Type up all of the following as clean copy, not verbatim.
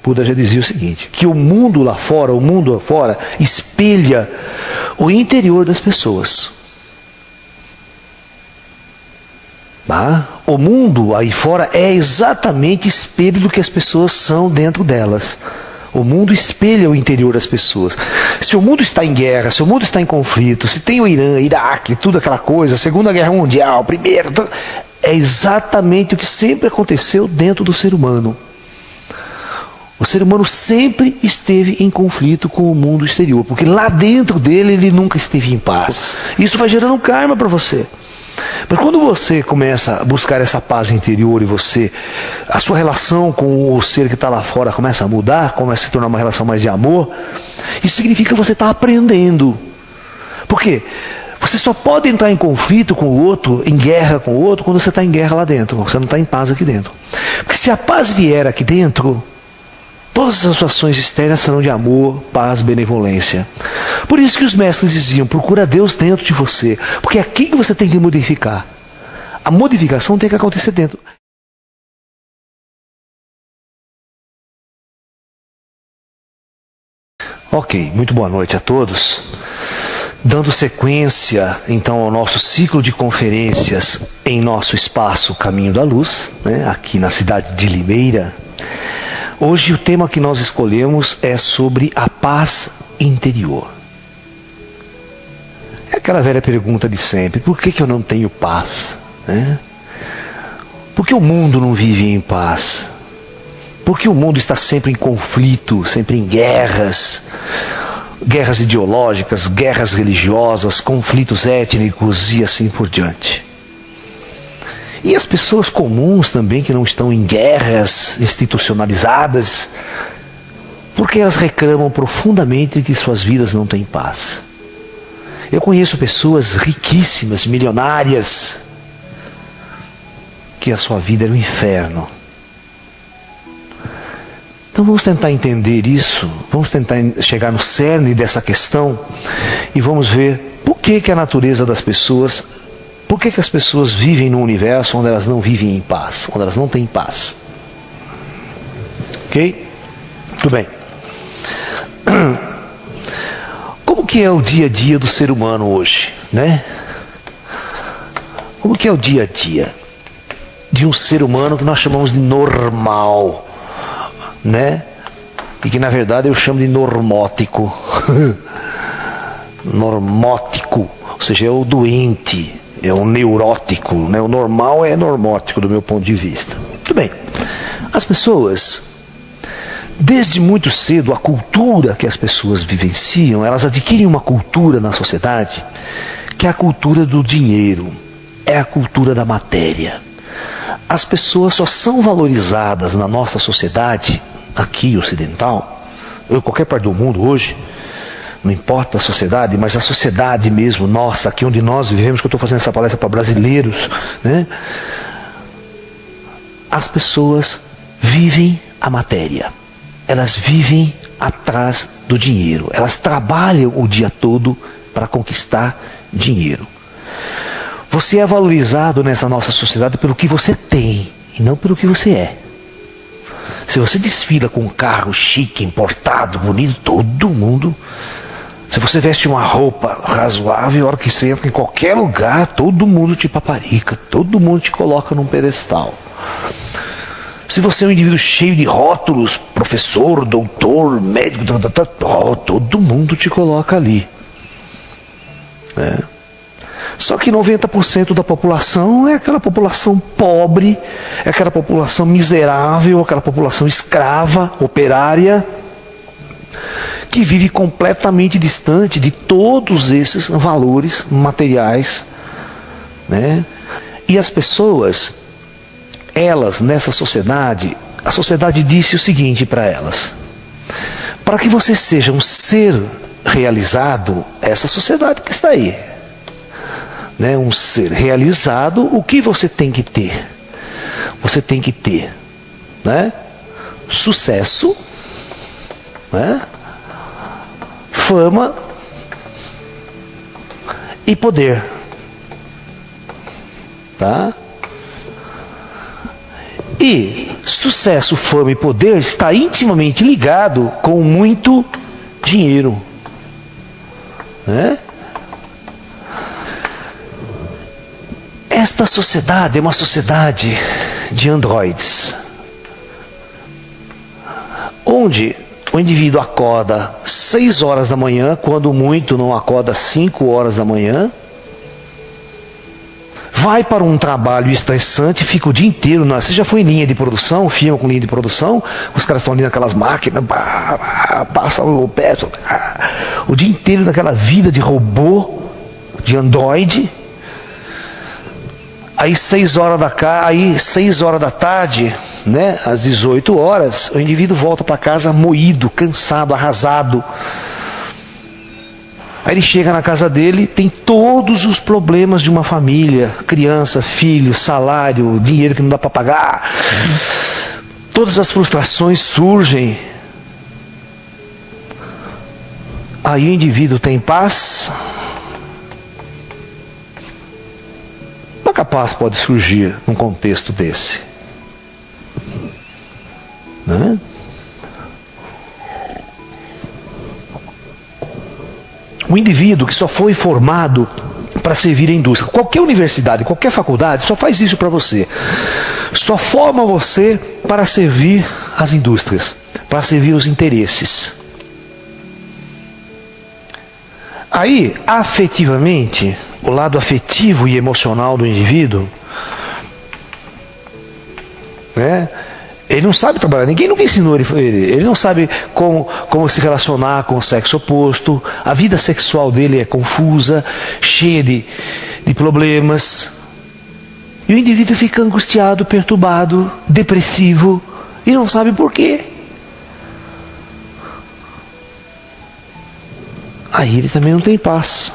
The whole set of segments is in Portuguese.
Buda já dizia o seguinte, que o mundo lá fora, espelha o interior das pessoas. Tá? O mundo aí fora é exatamente espelho do que as pessoas são dentro delas. O mundo espelha o interior das pessoas. Se o mundo está em guerra, se o mundo está em conflito, se tem o Irã, Iraque, tudo aquela coisa, Segunda Guerra Mundial, Primeira, é exatamente o que sempre aconteceu dentro do ser humano. O ser humano sempre esteve em conflito com o mundo exterior, porque lá dentro dele ele nunca esteve em paz. Isso vai gerando karma para você. Mas quando você começa a buscar essa paz interior e a sua relação com o ser que está lá fora começa a mudar, começa a se tornar uma relação mais de amor, isso significa que você está aprendendo. Por quê? Você só pode entrar em conflito com o outro, em guerra com o outro, quando você está em guerra lá dentro, você não está em paz aqui dentro. Porque se a paz vier aqui dentro, todas as ações externas serão de amor, paz, benevolência. Por isso que os mestres diziam, procura Deus dentro de você, porque é aqui que você tem que modificar. A modificação tem que acontecer dentro. Ok, muito boa noite a todos. Dando sequência, então, ao nosso ciclo de conferências em nosso espaço Caminho da Luz, né, aqui na cidade de Limeira. Hoje o tema que nós escolhemos é sobre a paz interior. É aquela velha pergunta de sempre, por que eu não tenho paz? Né? Por que o mundo não vive em paz? Por que o mundo está sempre em conflito, sempre em guerras? Guerras ideológicas, guerras religiosas, conflitos étnicos e assim por diante. E as pessoas comuns também que não estão em guerras institucionalizadas, porque elas reclamam profundamente que suas vidas não têm paz. Eu conheço pessoas riquíssimas, milionárias, que a sua vida era um inferno. Então vamos tentar entender isso, vamos tentar chegar no cerne dessa questão e vamos ver por que a natureza das pessoas, por que as pessoas vivem num universo onde elas não vivem em paz, onde elas não têm paz. Ok? Tudo bem. Como que é o dia a dia do ser humano hoje, né? Como que é o dia a dia de um ser humano que nós chamamos de normal, né? E que na verdade eu chamo de normótico. Normótico, ou seja, é o doente, é o neurótico, né? O normal é normótico do meu ponto de vista. Tudo bem. As pessoas, desde muito cedo, a cultura que as pessoas vivenciam, elas adquirem uma cultura na sociedade, que é a cultura do dinheiro, é a cultura da matéria. As pessoas só são valorizadas na nossa sociedade, aqui ocidental, ou em qualquer parte do mundo hoje, não importa a sociedade, mas a sociedade mesmo, nossa, aqui onde nós vivemos, que eu estou fazendo essa palestra para brasileiros, né? As pessoas vivem a matéria, elas vivem atrás do dinheiro, elas trabalham o dia todo para conquistar dinheiro. Você é valorizado nessa nossa sociedade pelo que você tem e não pelo que você é. Se você desfila com um carro chique, importado, bonito, todo mundo... Se você veste uma roupa razoável, a hora que você entra em qualquer lugar, todo mundo te paparica, todo mundo te coloca num pedestal. Se você é um indivíduo cheio de rótulos, professor, doutor, médico, todo mundo te coloca ali. É. Só que 90% da população é aquela população pobre, é aquela população miserável, aquela população escrava, operária, que vive completamente distante de todos esses valores materiais, né? E as pessoas, elas nessa sociedade, a sociedade disse o seguinte para elas: para que você seja um ser realizado, essa sociedade que está aí, né? Um ser realizado, o que você tem que ter? Você tem que ter, né? Sucesso, né? Fama e poder, tá? E sucesso, fama e poder está intimamente ligado com muito dinheiro. Né? Esta sociedade é uma sociedade de androides, onde o indivíduo acorda 6 horas da manhã, quando muito não acorda 5 horas da manhã, vai para um trabalho estressante, fica o dia inteiro, você já foi em linha de produção, filma com linha de produção, os caras estão ali naquelas máquinas, passam o pé, o dia inteiro naquela vida de robô, de androide. Aí 6 horas da tarde, né, às 18 horas, o indivíduo volta para casa moído, cansado, arrasado. Aí ele chega na casa dele, tem todos os problemas de uma família, criança, filho, salário, dinheiro que não dá para pagar. Todas as frustrações surgem. Aí o indivíduo tem paz. Como é que a paz pode surgir num contexto desse? Né? O indivíduo que só foi formado para servir a indústria, qualquer universidade, qualquer faculdade, só faz isso para você. Só forma você para servir as indústrias, para servir os interesses. Aí, afetivamente, o lado afetivo e emocional do indivíduo, né? Ele não sabe trabalhar, ninguém nunca ensinou ele não sabe como se relacionar com o sexo oposto, a vida sexual dele é confusa, cheia de problemas, e o indivíduo fica angustiado, perturbado, depressivo, e não sabe por quê. Aí ele também não tem paz.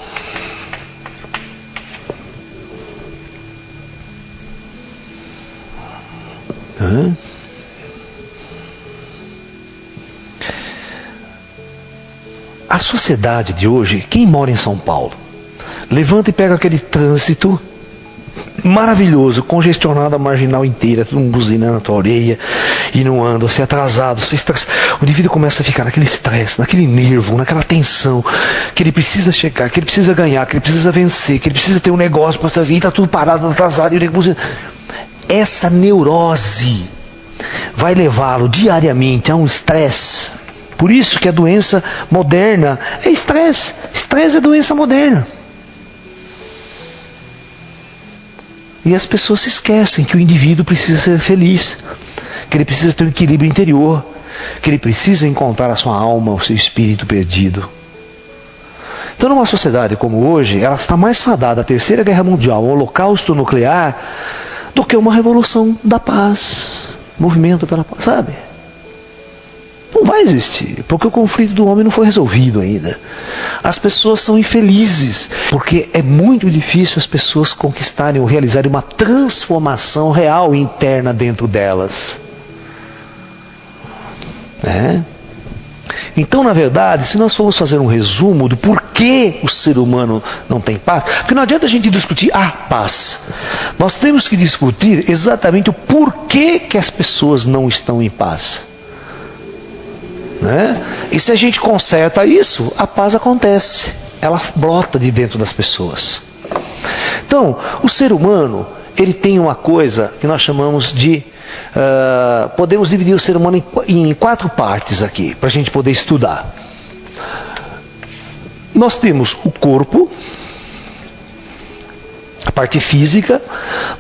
A sociedade de hoje, quem mora em São Paulo, levanta e pega aquele trânsito maravilhoso, congestionado a marginal inteira, todo mundo buzinando na tua orelha, e não anda, você é atrasado, você o indivíduo começa a ficar naquele estresse, naquele nervo, naquela tensão, que ele precisa chegar, que ele precisa ganhar, que ele precisa vencer, que ele precisa ter um negócio para essa vida, está tudo parado, atrasado, e ele essa neurose vai levá-lo diariamente a um estresse. Por isso que a doença moderna é estresse. Estresse é doença moderna. E as pessoas se esquecem que o indivíduo precisa ser feliz, que ele precisa ter um equilíbrio interior, que ele precisa encontrar a sua alma, o seu espírito perdido. Então, numa sociedade como hoje, ela está mais fadada à Terceira Guerra Mundial, ao holocausto nuclear, do que uma revolução da paz, movimento pela paz, sabe? Não vai existir, porque o conflito do homem não foi resolvido ainda. As pessoas são infelizes, porque é muito difícil as pessoas conquistarem ou realizarem uma transformação real e interna dentro delas. Então, na verdade, se nós formos fazer um resumo do porquê o ser humano não tem paz, porque não adianta a gente discutir a paz. Nós temos que discutir exatamente o porquê que as pessoas não estão em paz. E se a gente conserta isso, a paz acontece, ela brota de dentro das pessoas. Então, o ser humano, ele tem uma coisa que nós chamamos de podemos dividir o ser humano em 4 partes aqui, para a gente poder estudar. Nós temos o corpo, a parte física,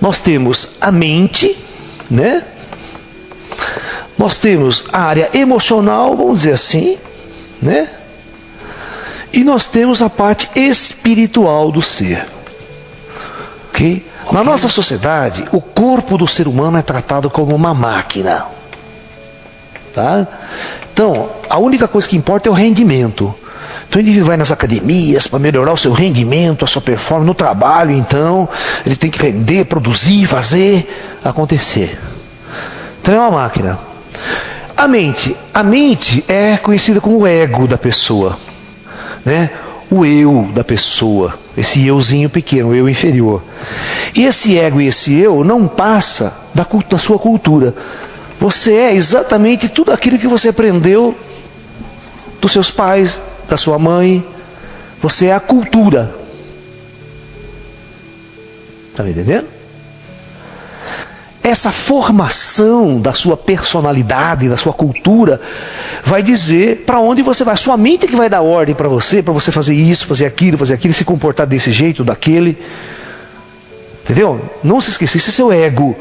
nós temos a mente, né? Nós temos a área emocional, vamos dizer assim, né? E nós temos a parte espiritual do ser. Ok? Na nossa sociedade, o corpo do ser humano é tratado como uma máquina. Tá? Então, a única coisa que importa é o rendimento. Então, o indivíduo vai nas academias para melhorar o seu rendimento, a sua performance no trabalho, então, ele tem que render, produzir, fazer, acontecer. Então, é uma máquina. A mente é conhecida como o ego da pessoa, né? O eu da pessoa, esse euzinho pequeno, o eu inferior. E esse ego e esse eu não passa da sua cultura. Você é exatamente tudo aquilo que você aprendeu dos seus pais, da sua mãe. Você é a cultura. Está me entendendo? Essa formação da sua personalidade, da sua cultura, vai dizer para onde você vai. Sua mente que vai dar ordem para você fazer isso, fazer aquilo, se comportar desse jeito, daquele. Entendeu? Não se esqueça, esse é seu ego.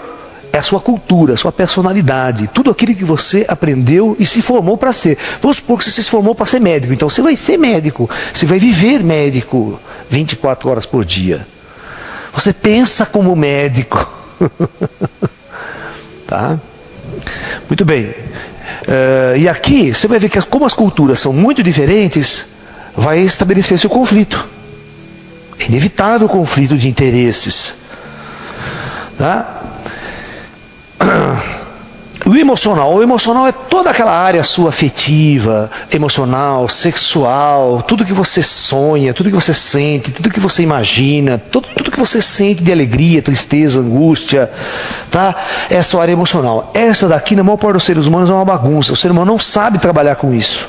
É a sua cultura, a sua personalidade. Tudo aquilo que você aprendeu e se formou para ser. Vamos supor que você se formou para ser médico. Então você vai ser médico. Você vai viver médico 24 horas por dia. Você pensa como médico. Tá? Muito bem. E aqui você vai ver que como as culturas são muito diferentes, vai estabelecer-se o conflito. É inevitável o conflito de interesses. Tá? O emocional é toda aquela área sua afetiva, emocional, sexual, tudo que você sonha, tudo que você sente, tudo que você imagina, tudo que você sente de alegria, tristeza, angústia, tá? Essa é a área emocional. Essa daqui, na maior parte dos seres humanos, é uma bagunça. O ser humano não sabe trabalhar com isso.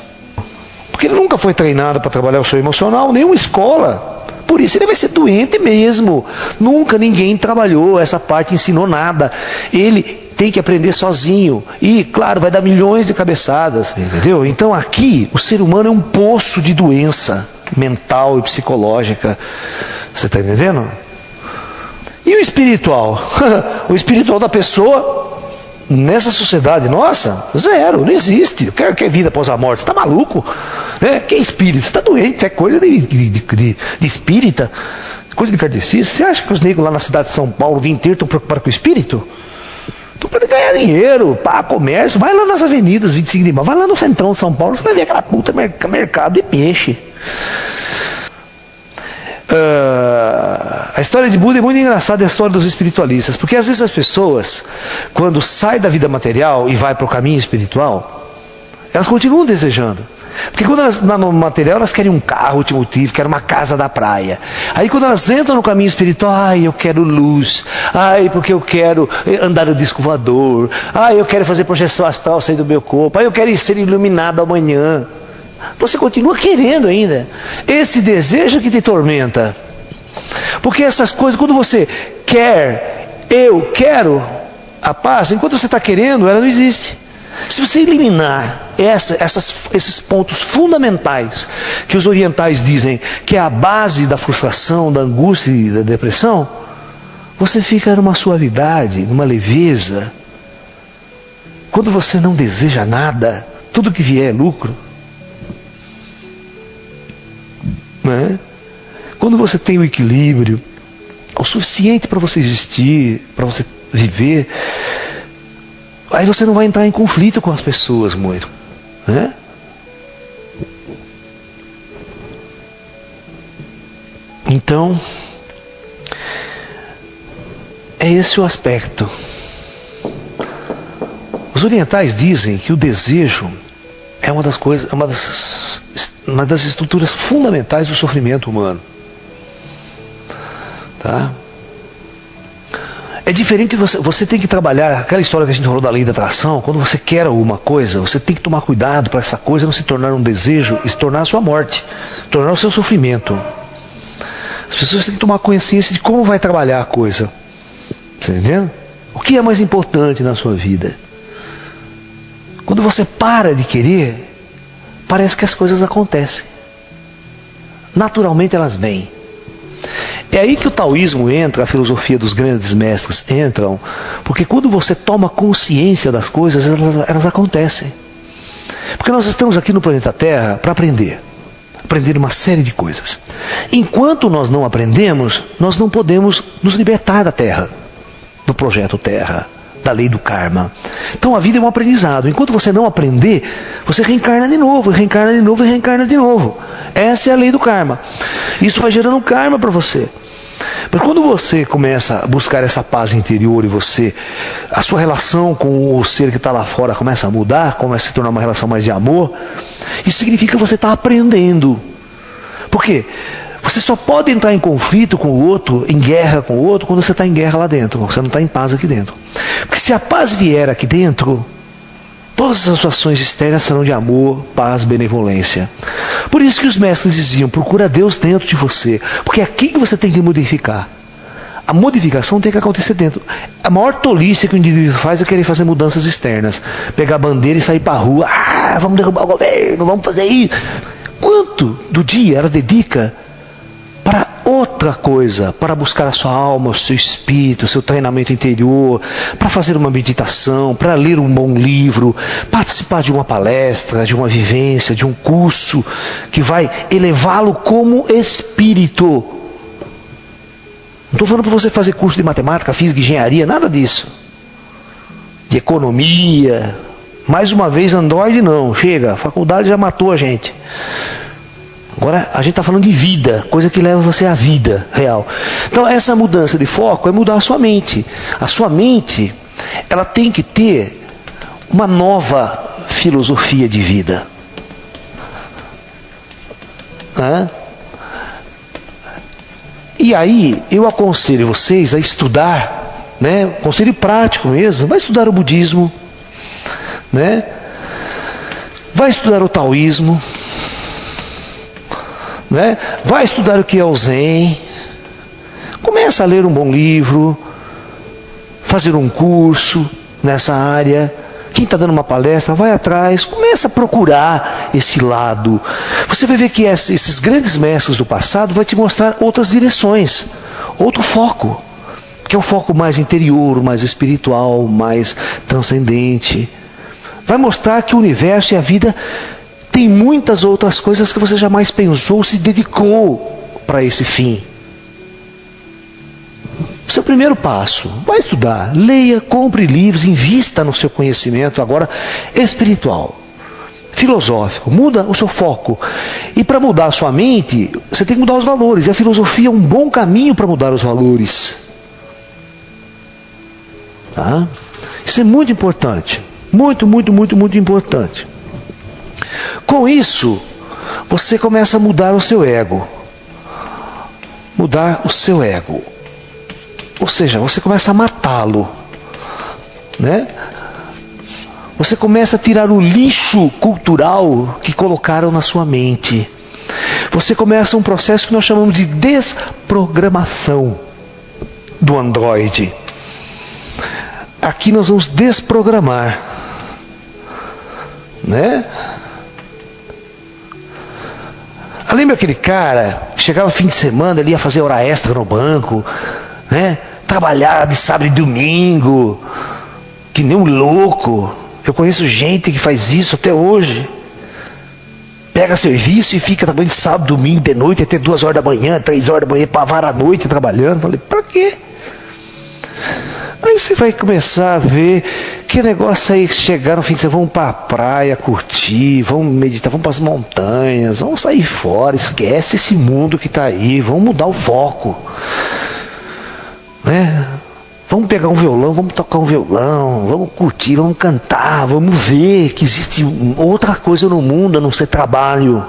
Porque ele nunca foi treinado para trabalhar o seu emocional, nenhuma escola. Por isso ele vai ser doente mesmo. Nunca ninguém trabalhou essa parte, ensinou nada. Ele tem que aprender sozinho. E, claro, vai dar milhões de cabeçadas, entendeu? Então aqui, o ser humano é um poço de doença mental e psicológica. Você está entendendo? E o espiritual? O espiritual da pessoa, nessa sociedade nossa, zero, não existe. Quer vida após a morte? Você está maluco? Que espírito? Você está doente, é coisa de espírita, coisa de kardecista. Você acha que os negros lá na cidade de São Paulo o dia inteiro estão preocupados com o espírito? Estão para ganhar dinheiro, para comércio. Vai lá nas avenidas 25 de maio, vai lá no centrão de São Paulo, você vai ver aquela puta mercado de peixe. A história de Buda é muito engraçada, a história dos espiritualistas, porque às vezes as pessoas, quando saem da vida material e vai para o caminho espiritual, elas continuam desejando. Porque quando elas, no material, elas querem um carro automotivo, querem uma casa da praia. Aí quando elas entram no caminho espiritual, eu quero luz, porque eu quero andar no disco voador, eu quero fazer projeção astral, sair do meu corpo, eu quero ser iluminado amanhã. Você continua querendo ainda. Esse desejo que te tormenta. Porque essas coisas, quando você quer, eu quero a paz, enquanto você está querendo, ela não existe. Se você eliminar esses pontos fundamentais que os orientais dizem que é a base da frustração, da angústia e da depressão, você fica numa suavidade, numa leveza. Quando você não deseja nada, tudo que vier é lucro. Né? Quando você tem o equilíbrio, o suficiente para você existir, para você viver, aí você não vai entrar em conflito com as pessoas muito, né? Então, é esse o aspecto. Os orientais dizem que o desejo é uma das estruturas fundamentais do sofrimento humano. Tá? É diferente, você tem que trabalhar aquela história que a gente falou da lei da atração. Quando você quer alguma coisa, você tem que tomar cuidado para essa coisa não se tornar um desejo e se tornar a sua morte, tornar o seu sofrimento. As pessoas têm que tomar consciência de como vai trabalhar a coisa. Você entendeu? O que é mais importante na sua vida? Quando você para de querer, parece que as coisas acontecem. Naturalmente elas vêm. É aí que o taoísmo entra, a filosofia dos grandes mestres entram, porque quando você toma consciência das coisas, elas acontecem. Porque nós estamos aqui no planeta Terra para aprender uma série de coisas. Enquanto nós não aprendemos, nós não podemos nos libertar da Terra, do projeto Terra, da lei do karma. Então a vida é um aprendizado. Enquanto você não aprender, você reencarna de novo, reencarna de novo e reencarna de novo. Essa é a lei do karma. Isso vai gerando karma para você. Mas quando você começa a buscar essa paz interior e a sua relação com o ser que está lá fora começa a mudar, começa a se tornar uma relação mais de amor, isso significa que você está aprendendo. Por quê? Você só pode entrar em conflito com o outro, em guerra com o outro, quando você está em guerra lá dentro, você não está em paz aqui dentro. Porque se a paz vier aqui dentro, Todas as suas ações externas serão de amor, paz, benevolência. Por isso que os mestres diziam, procura Deus dentro de você, porque é aqui que você tem que modificar. A modificação tem que acontecer dentro. A maior tolice que o indivíduo faz é querer fazer mudanças externas. Pegar a bandeira e sair para a rua. Vamos derrubar o governo, vamos fazer isso. Quanto do dia ela dedica para outra coisa, para buscar a sua alma, o seu espírito, o seu treinamento interior, para fazer uma meditação, para ler um bom livro, participar de uma palestra, de uma vivência, de um curso que vai elevá-lo como espírito. Não estou falando para você fazer curso de matemática, física, engenharia, nada disso. De economia. Mais uma vez, Android não. Chega, a faculdade já matou a gente. Agora a gente está falando de vida, coisa que leva você à vida real. Então essa mudança de foco é mudar a sua mente. A sua mente, ela tem que ter uma nova filosofia de vida. E aí eu aconselho vocês a estudar, né? Conselho prático mesmo. Vai estudar o budismo, né? Vai estudar o taoísmo, né? Vai estudar o que é o Zen. Começa a ler um bom livro, fazer um curso nessa área. Quem está dando uma palestra, vai atrás, começa a procurar esse lado. Você vai ver que esses grandes mestres do passado vão te mostrar outras direções, outro foco, que é um foco mais interior, mais espiritual, mais transcendente. Vai mostrar que o universo e a vida tem muitas outras coisas que você jamais pensou, se dedicou para esse fim. Seu primeiro passo, vai estudar, leia, compre livros, invista no seu conhecimento agora espiritual, filosófico, muda o seu foco. E para mudar a sua mente, você tem que mudar os valores, e a filosofia é um bom caminho para mudar os valores. Tá? Isso é muito importante, muito, muito, muito, muito importante. Com isso, você começa a mudar o seu ego. Mudar o seu ego. Ou seja, você começa a matá-lo, né? Você começa a tirar o lixo cultural que colocaram na sua mente. Você começa um processo que nós chamamos de desprogramação do androide. Aqui nós vamos desprogramar, né? Lembra aquele cara que chegava fim de semana, ele ia fazer hora extra no banco, né? Trabalhar de sábado e domingo, que nem um louco. Eu conheço gente que faz isso até hoje. Pega serviço e fica trabalhando de sábado, domingo, de noite, até 2 horas da manhã, 3 horas da manhã, pavara a noite trabalhando. Falei, pra quê? Aí você vai começar a ver que negócio aí, chegar no fim de semana, vamos para a praia, curtir, vamos meditar, vamos para as montanhas, vamos sair fora, esquece esse mundo que está aí, vamos mudar o foco. Né? Vamos pegar um violão, vamos tocar um violão, vamos curtir, vamos cantar, vamos ver que existe outra coisa no mundo a não ser trabalho.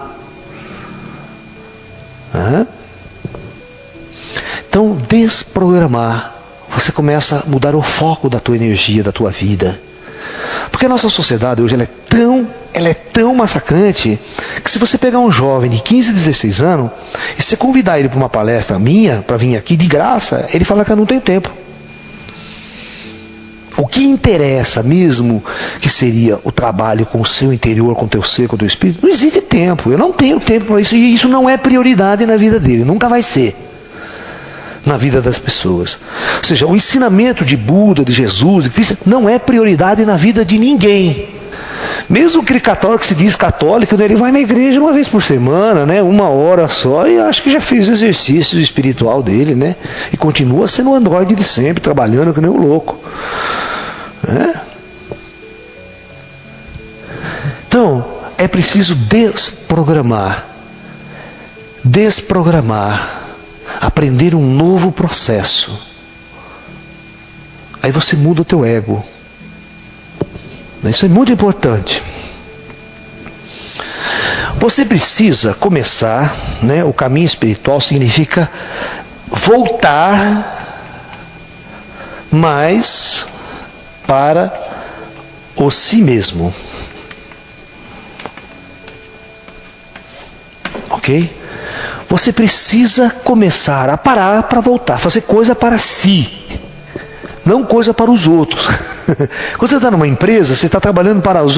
Então, desprogramar. Você começa a mudar o foco da tua energia, da tua vida. Porque a nossa sociedade hoje ela é tão massacrante que se você pegar um jovem de 15, 16 anos e você convidar ele para uma palestra minha, para vir aqui de graça, ele fala que eu não tenho tempo. O que interessa mesmo, que seria o trabalho com o seu interior, com o teu ser, com o teu espírito, não existe tempo. Eu não tenho tempo para isso, e isso não é prioridade na vida dele, nunca vai ser na vida das pessoas. Ou seja, o ensinamento de Buda, de Jesus, de Cristo, não é prioridade na vida de ninguém. Mesmo aquele católico que se diz católico, ele vai na igreja uma vez por semana, né? 1 hora só, e acho que já fez o exercício espiritual dele, né? E continua sendo o androide de sempre, trabalhando que nem um louco. Né? Então, é preciso desprogramar. Aprender um novo processo. Aí você muda o teu ego. Isso é muito importante. Você precisa começar, né? O caminho espiritual significa voltar mais para o si mesmo. Ok? Você precisa começar a parar para voltar, fazer coisa para si, não coisa para os outros. Quando você está numa empresa, você está trabalhando para os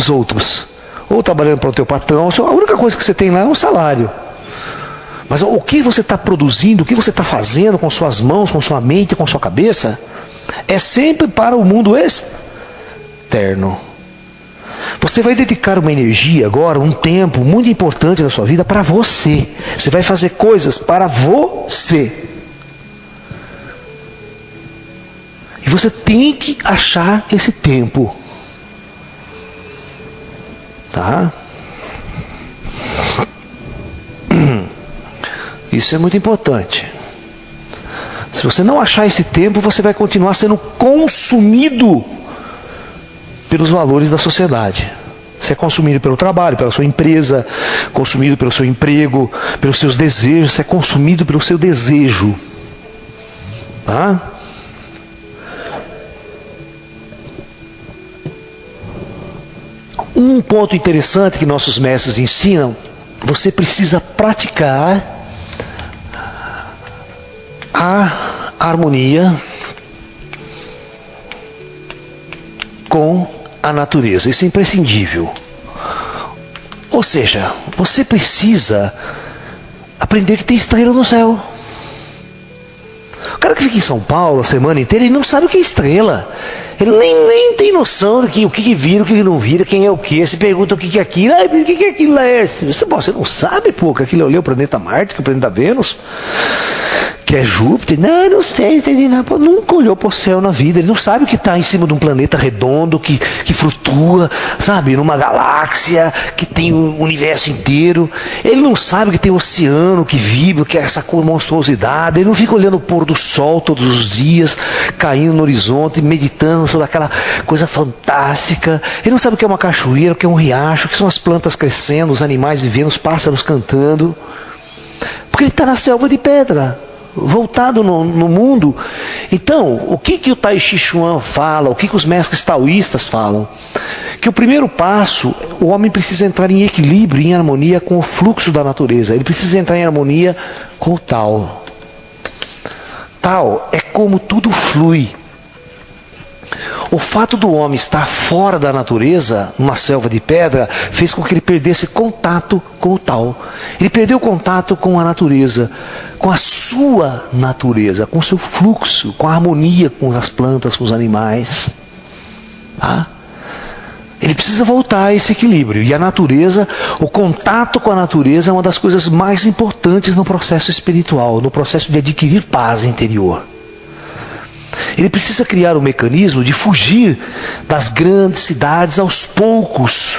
outros, ou trabalhando para o teu patrão. A única coisa que você tem lá é um salário. Mas o que você está produzindo, o que você está fazendo com suas mãos, com sua mente, com sua cabeça, é sempre para o mundo externo. Você vai dedicar uma energia agora, um tempo muito importante da sua vida para você. Você vai fazer coisas para você. E você tem que achar esse tempo. Tá? Isso é muito importante. Se você não achar esse tempo, você vai continuar sendo consumido pelos valores da sociedade. Você é consumido pelo trabalho, pela sua empresa, consumido pelo seu emprego, pelos seus desejos. Você é consumido pelo seu desejo. Tá? Um ponto interessante que nossos mestres ensinam: você precisa praticar a harmonia com a natureza. Isso é imprescindível. Ou seja, você precisa aprender que tem estrela no céu. O cara que fica em São Paulo a semana inteira, ele não sabe o que é estrela. Ele nem tem noção do que, o que vira, o que não vira, quem é o que. Você pergunta o que é aquilo. Ah, o que é aquilo lá? Você não sabe, pô, que aquilo ali é o planeta Marte, que é o planeta Vênus, que é Júpiter. Não sei, nunca olhou para o céu na vida. Ele não sabe que está em cima de um planeta redondo, que flutua, sabe, numa galáxia, que tem o universo inteiro. Ele não sabe que tem o oceano que vibra, que é essa cor monstruosidade. Ele não fica olhando o pôr do sol todos os dias, caindo no horizonte, meditando sobre aquela coisa fantástica. Ele não sabe o que é uma cachoeira, o que é um riacho, o que são as plantas crescendo, os animais vivendo, os pássaros cantando. Porque ele está na selva de pedra, voltado no mundo. Então, o que o Tai Chi Chuan fala, o que os mestres taoístas falam? Que o primeiro passo, o homem precisa entrar em equilíbrio, em harmonia com o fluxo da natureza. Ele precisa entrar em harmonia com o Tao. Tao é como tudo flui. O fato do homem estar fora da natureza, numa selva de pedra, fez com que ele perdesse contato com o Tao. Ele perdeu contato com a natureza, com a sua natureza, com o seu fluxo, com a harmonia com as plantas, com os animais. Tá? Ele precisa voltar a esse equilíbrio. E a natureza, o contato com a natureza é uma das coisas mais importantes no processo espiritual, no processo de adquirir paz interior. Ele precisa criar um mecanismo de fugir das grandes cidades aos poucos,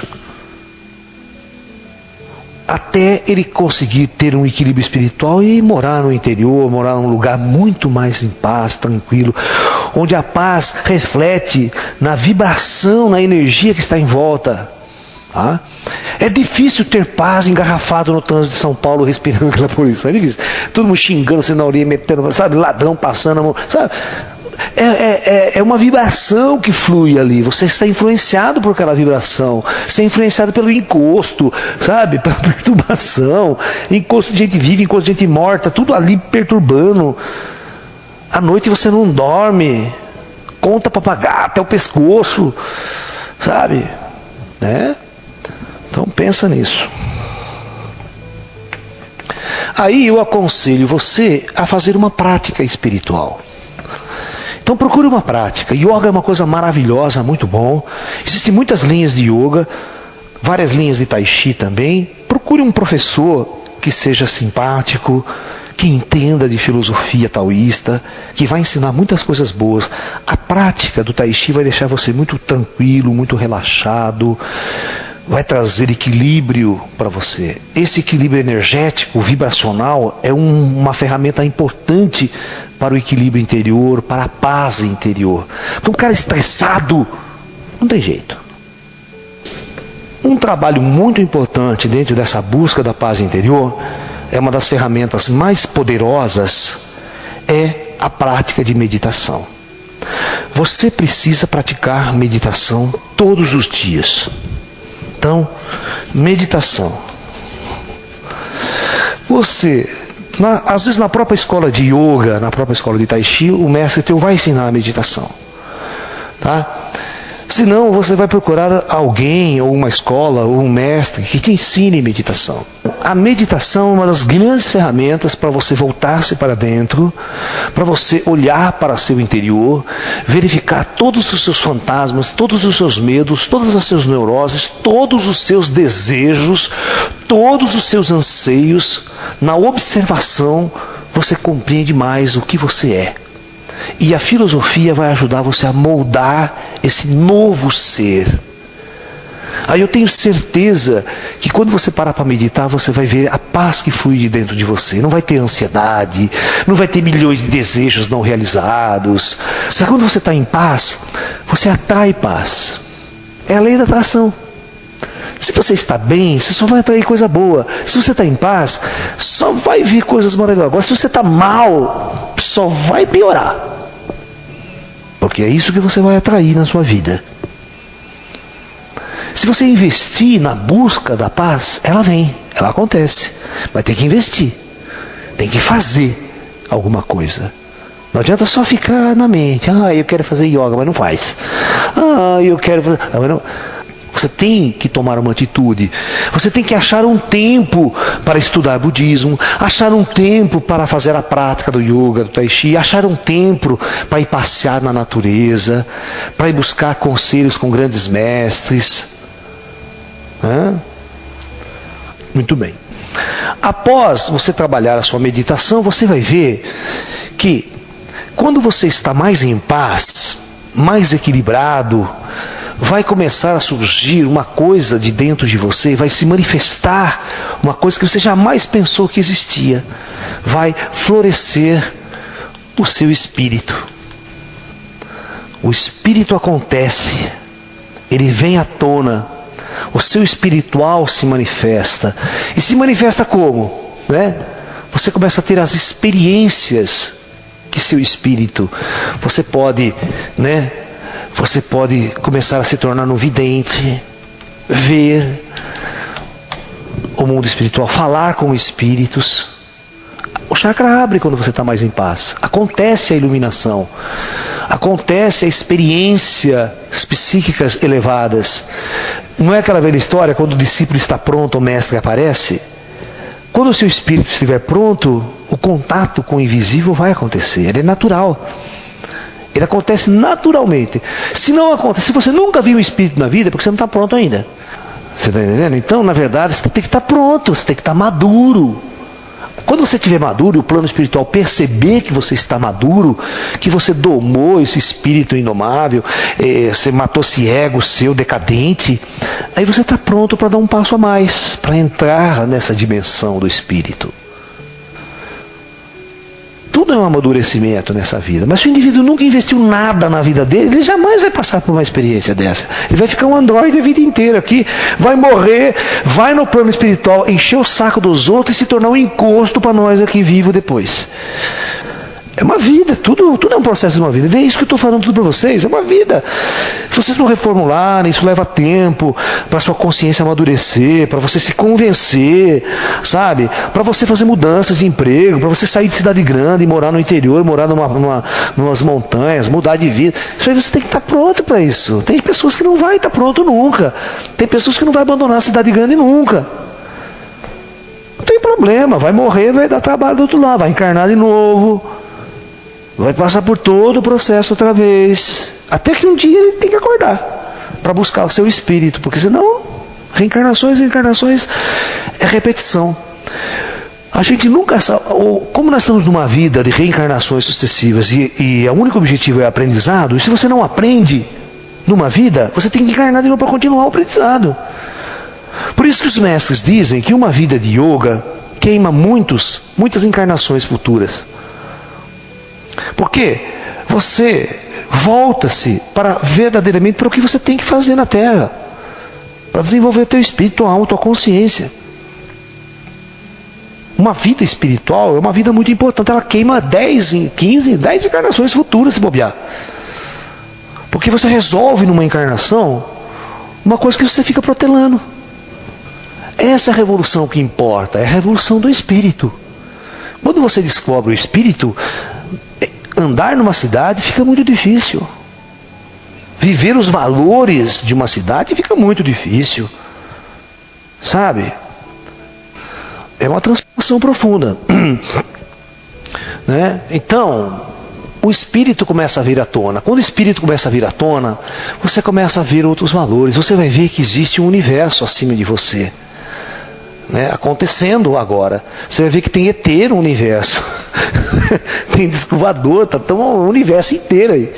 até ele conseguir ter um equilíbrio espiritual e morar no interior, morar num lugar muito mais em paz, tranquilo, onde a paz reflete na vibração, na energia que está em volta. Tá? É difícil ter paz engarrafado no trânsito de São Paulo, respirando aquela poluição. É difícil. Todo mundo xingando, você na orelha, metendo, sabe, ladrão passando a mão, sabe? É uma vibração que flui ali. Você está influenciado por aquela vibração. Você é influenciado pelo encosto, sabe? Pela perturbação. Encosto de gente viva, encosto de gente morta, tudo ali perturbando. À noite você não dorme, conta para pagar até o pescoço, sabe? Né? Então pensa nisso. Aí eu aconselho você a fazer uma prática espiritual. Então procure uma prática. Yoga é uma coisa maravilhosa, muito bom. Existem muitas linhas de yoga, várias linhas de Tai Chi também. Procure um professor que seja simpático, que entenda de filosofia taoísta, que vai ensinar muitas coisas boas. A prática do Tai Chi vai deixar você muito tranquilo, muito relaxado, vai trazer equilíbrio para você. Esse equilíbrio energético, vibracional, é uma ferramenta importante para o equilíbrio interior, para a paz interior. Porque um cara estressado, não tem jeito. Um trabalho muito importante dentro dessa busca da paz interior, é uma das ferramentas mais poderosas, é a prática de meditação. Você precisa praticar meditação todos os dias. Então, meditação. Você, às vezes na própria escola de yoga, na própria escola de tai chi, o mestre teu vai ensinar a meditação. Tá? Se não, você vai procurar alguém, ou uma escola, ou um mestre que te ensine meditação. A meditação é uma das grandes ferramentas para você voltar-se para dentro, para você olhar para seu interior, verificar todos os seus fantasmas, todos os seus medos, todas as suas neuroses, todos os seus desejos, todos os seus anseios. Na observação, você compreende mais o que você é. E a filosofia vai ajudar você a moldar esse novo ser. Aí eu tenho certeza que quando você parar para meditar, você vai ver a paz que flui de dentro de você. Não vai ter ansiedade, não vai ter milhões de desejos não realizados. Sabe, quando você está em paz, você atrai paz. É a lei da atração. Se você está bem, você só vai atrair coisa boa. Se você está em paz, só vai vir coisas maravilhosas. Agora, se você está mal, só vai piorar. Porque é isso que você vai atrair na sua vida. Se você investir na busca da paz, ela vem, ela acontece. Mas tem que investir. Tem que fazer alguma coisa. Não adianta só ficar na mente. Eu quero fazer yoga, mas não faz. Eu quero fazer... Mas não... Você tem que tomar uma atitude. Você tem que achar um tempo para estudar budismo, achar um tempo para fazer a prática do yoga, do tai chi, achar um tempo para ir passear na natureza, para ir buscar conselhos com grandes mestres. Muito bem. Após você trabalhar a sua meditação, você vai ver que quando você está mais em paz, mais equilibrado, vai começar a surgir uma coisa de dentro de você, vai se manifestar uma coisa que você jamais pensou que existia. Vai florescer o seu espírito. O espírito acontece, ele vem à tona, o seu espiritual se manifesta. E se manifesta como? Você começa a ter as experiências que seu espírito, você pode começar a se tornar um vidente, ver o mundo espiritual, falar com espíritos. O chakra abre quando você está mais em paz. Acontece a iluminação, acontece a experiência psíquicas elevadas. Não é aquela velha história, quando o discípulo está pronto, o mestre aparece? Quando o seu espírito estiver pronto, o contato com o invisível vai acontecer, ele é natural. Ele acontece naturalmente. Se não acontece, se você nunca viu o espírito na vida, é porque você não está pronto ainda. Você está entendendo? Então, na verdade, você tem que estar pronto, você tem que estar maduro. Quando você estiver maduro e o plano espiritual perceber que você está maduro, que você domou esse espírito indomável, você matou esse ego seu decadente, aí você está pronto para dar um passo a mais, para entrar nessa dimensão do espírito. Tudo é um amadurecimento nessa vida. Mas se o indivíduo nunca investiu nada na vida dele, ele jamais vai passar por uma experiência dessa. Ele vai ficar um androide a vida inteira aqui, vai morrer, vai no plano espiritual, encher o saco dos outros e se tornar um encosto para nós aqui vivos depois. É uma vida, tudo é um processo de uma vida. Vê isso que eu estou falando tudo para vocês, é uma vida. Se vocês não reformularem, isso leva tempo para sua consciência amadurecer, para você se convencer, sabe? Para você fazer mudanças de emprego, para você sair de cidade grande e morar no interior, morar numas montanhas, mudar de vida. Isso aí você tem que estar pronto para isso. Tem pessoas que não vão estar pronto nunca. Tem pessoas que não vão abandonar a cidade grande nunca. Não tem problema, vai morrer, vai dar trabalho do outro lado, vai encarnar de novo. Vai passar por todo o processo outra vez. Até que um dia ele tem que acordar para buscar o seu espírito. Porque senão, reencarnações é repetição. A gente nunca sabe. Como nós estamos numa vida de reencarnações sucessivas e o único objetivo é aprendizado, e se você não aprende numa vida, você tem que encarnar de novo para continuar o aprendizado. Por isso que os mestres dizem que uma vida de yoga queima muitas encarnações futuras. Porque você volta-se para verdadeiramente para o que você tem que fazer na Terra, para desenvolver teu espírito, tua alma, tua consciência. Uma vida espiritual é uma vida muito importante. Ela queima 10 encarnações futuras, se bobear. Porque você resolve numa encarnação uma coisa que você fica protelando. Essa é a revolução que importa, é a revolução do espírito. Quando você descobre o espírito, andar numa cidade fica muito difícil. Viver os valores de uma cidade fica muito difícil. Sabe? É uma transformação profunda. Né? Então, o espírito começa a vir à tona. Quando o espírito começa a vir à tona, você começa a ver outros valores. Você vai ver que existe um universo acima de você. Né? Acontecendo agora. Você vai ver que tem ET no universo. Tem disco voador, tá tão o universo inteiro aí.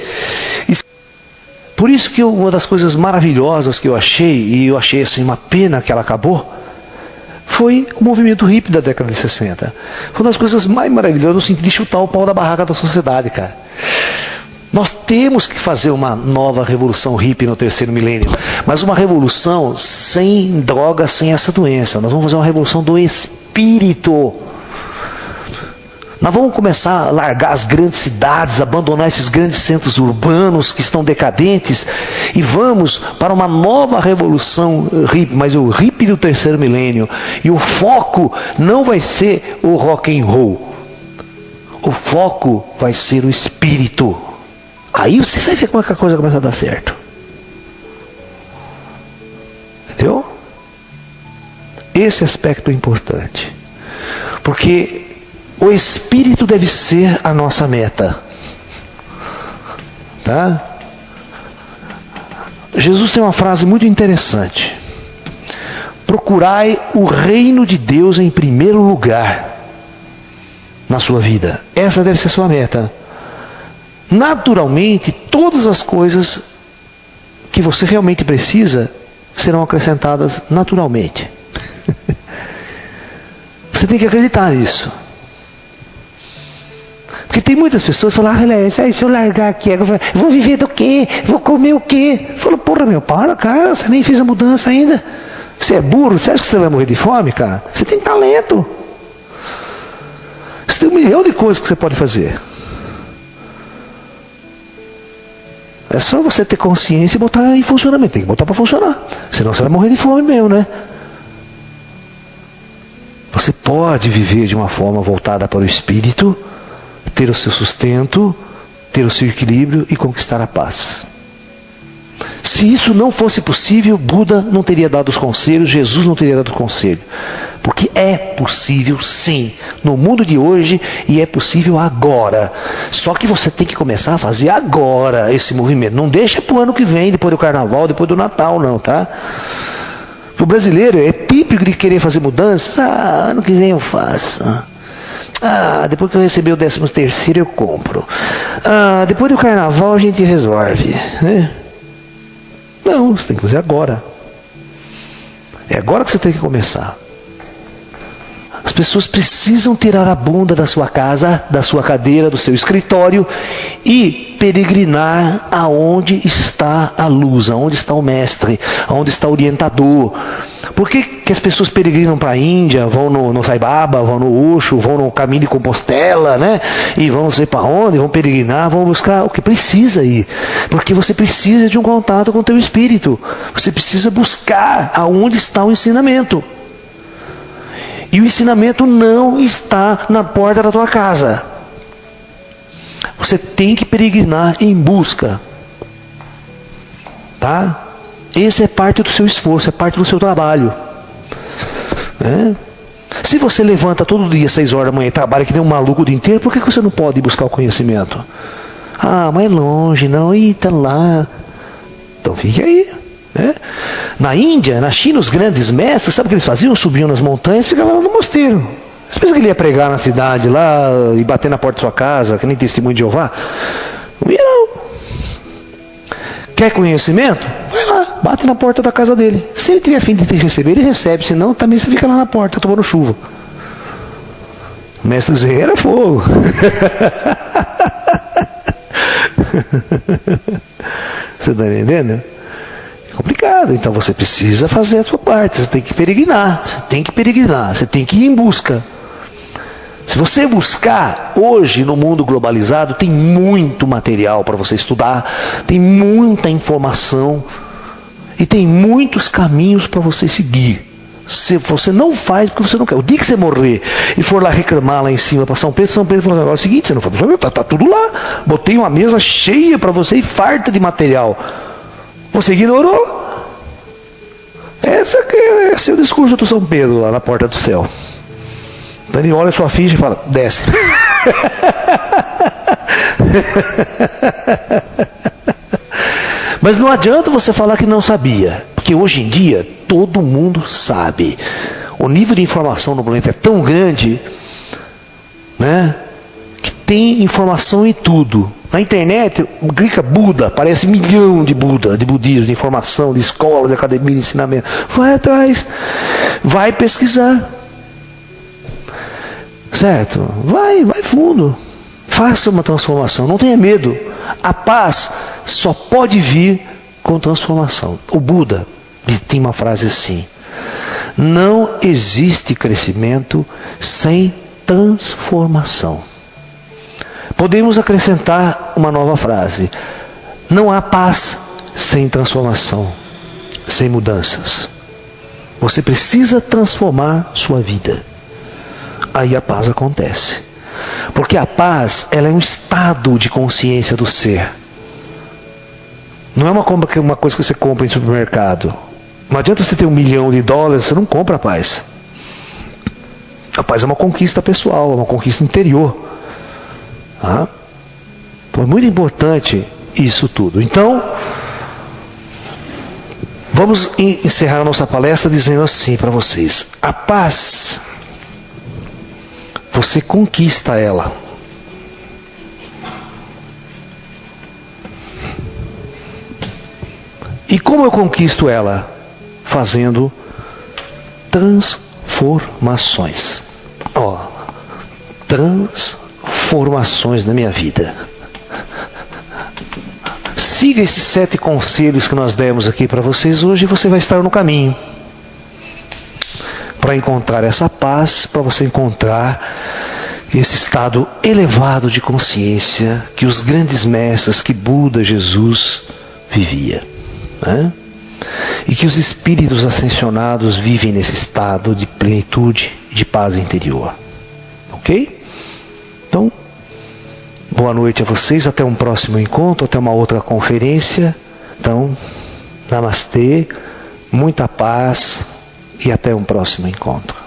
Por isso que uma das coisas maravilhosas que eu achei, e eu achei assim uma pena que ela acabou, foi o movimento hippie da década de 60. Foi uma das coisas mais maravilhosas no sentido de chutar o pau da barraca da sociedade, cara. Nós temos que fazer uma nova revolução hippie no terceiro milênio, mas uma revolução sem droga, sem essa doença. Nós vamos fazer uma revolução do espírito. Nós vamos começar a largar as grandes cidades, abandonar esses grandes centros urbanos que estão decadentes e vamos para uma nova revolução hippie, mas o hippie do terceiro milênio. E o foco não vai ser o rock and roll. O foco vai ser o espírito. Aí você vai ver como é que a coisa começa a dar certo. Entendeu? Esse aspecto é importante. Porque o espírito deve ser a nossa meta. Tá? Jesus tem uma frase muito interessante. Procurai o reino de Deus em primeiro lugar na sua vida. Essa deve ser a sua meta. Naturalmente, todas as coisas que você realmente precisa serão acrescentadas naturalmente. Você tem que acreditar nisso. Porque tem muitas pessoas que falam, se eu largar aqui, eu vou viver do quê? Vou comer o quê? Eu falo, porra, meu, para, cara, você nem fez a mudança ainda. Você é burro, você acha que você vai morrer de fome, cara? Você tem talento. Você tem 1 milhão de coisas que você pode fazer. É só você ter consciência e botar em funcionamento. Tem que botar para funcionar. Senão você vai morrer de fome mesmo, né? Você pode viver de uma forma voltada para o espírito, ter o seu sustento, ter o seu equilíbrio e conquistar a paz. Se isso não fosse possível, Buda não teria dado os conselhos, Jesus não teria dado o conselho. Porque é possível sim, no mundo de hoje, e é possível agora. Só que você tem que começar a fazer agora esse movimento. Não deixa para o ano que vem, depois do carnaval, depois do Natal, não, tá? O brasileiro é típico de querer fazer mudanças. Ano que vem eu faço. Depois que eu receber o 13º eu compro. Depois do carnaval a gente resolve, né? Não, você tem que fazer agora. É agora que você tem que começar. As pessoas precisam tirar a bunda da sua casa, da sua cadeira, do seu escritório e peregrinar aonde está a luz, aonde está o mestre, aonde está o orientador. Por que as pessoas peregrinam para a Índia, vão no Sai Baba, vão no Osho, vão no caminho de Compostela, né? E vão não sei para onde, vão peregrinar, vão buscar o que precisa ir. Porque você precisa de um contato com o teu espírito. Você precisa buscar aonde está o ensinamento. E o ensinamento não está na porta da tua casa. Você tem que peregrinar em busca. Tá? Esse é parte do seu esforço, é parte do seu trabalho. Se você levanta todo dia às 6 horas da manhã e trabalha que nem um maluco o dia inteiro, por que você não pode ir buscar o conhecimento? Mas é longe, não, tá lá. Então fique aí. Na Índia, na China, os grandes mestres, sabe o que eles faziam? Subiam nas montanhas e ficavam lá no mosteiro. Você pensa que ele ia pregar na cidade lá e bater na porta da sua casa, que nem testemunho de Jeová? Não ia não. Quer conhecimento? Vai lá, bate na porta da casa dele. Se ele tiver fim de te receber, ele recebe. Senão, também você fica lá na porta, tomando chuva. O mestre Zerreiro é fogo. Você está entendendo? É complicado. Então você precisa fazer a sua parte. Você tem que peregrinar. Você tem que ir em busca. Se você buscar, hoje no mundo globalizado, tem muito material para você estudar, tem muita informação e tem muitos caminhos para você seguir. Se você não faz porque você não quer. O dia que você morrer e for lá reclamar lá em cima para São Pedro falou: agora é o seguinte, você não foi para São Pedro, tá tudo lá. Botei uma mesa cheia para você e farta de material. Você ignorou? Esse é o discurso do São Pedro lá na porta do céu. Então ele olha a sua ficha e fala: desce. Mas não adianta você falar que não sabia, porque hoje em dia todo mundo sabe. O nível de informação no planeta é tão grande, né, que tem informação em tudo. Na internet, clica Buda, aparece 1 milhão de Buda, de budismo, de informação, de escola, de academia, de ensinamento. Vai atrás, vai pesquisar. Certo? Vai fundo. Faça uma transformação, não tenha medo. A paz só pode vir com transformação. O Buda tem uma frase assim: não existe crescimento sem transformação. Podemos acrescentar uma nova frase: não há paz sem transformação, sem mudanças. Você precisa transformar sua vida. Aí a paz acontece. Porque a paz, ela é um estado de consciência do ser. Não é uma coisa que você compra em supermercado. Não adianta você ter $1 milhão, você não compra a paz. A paz é uma conquista pessoal, é uma conquista interior. Então é muito importante isso tudo. Então, vamos encerrar a nossa palestra dizendo assim para vocês: a paz, você conquista ela. E como eu conquisto ela? Fazendo transformações. Transformações na minha vida. Siga esses 7 conselhos que nós demos aqui para vocês hoje e você vai estar no caminho para encontrar essa paz, para você encontrar esse estado elevado de consciência que os grandes mestres, que Buda, Jesus vivia, né? E que os espíritos ascensionados vivem nesse estado de plenitude, de paz interior. Ok? Então, boa noite a vocês, até um próximo encontro, até uma outra conferência. Então, namastê, muita paz e até um próximo encontro.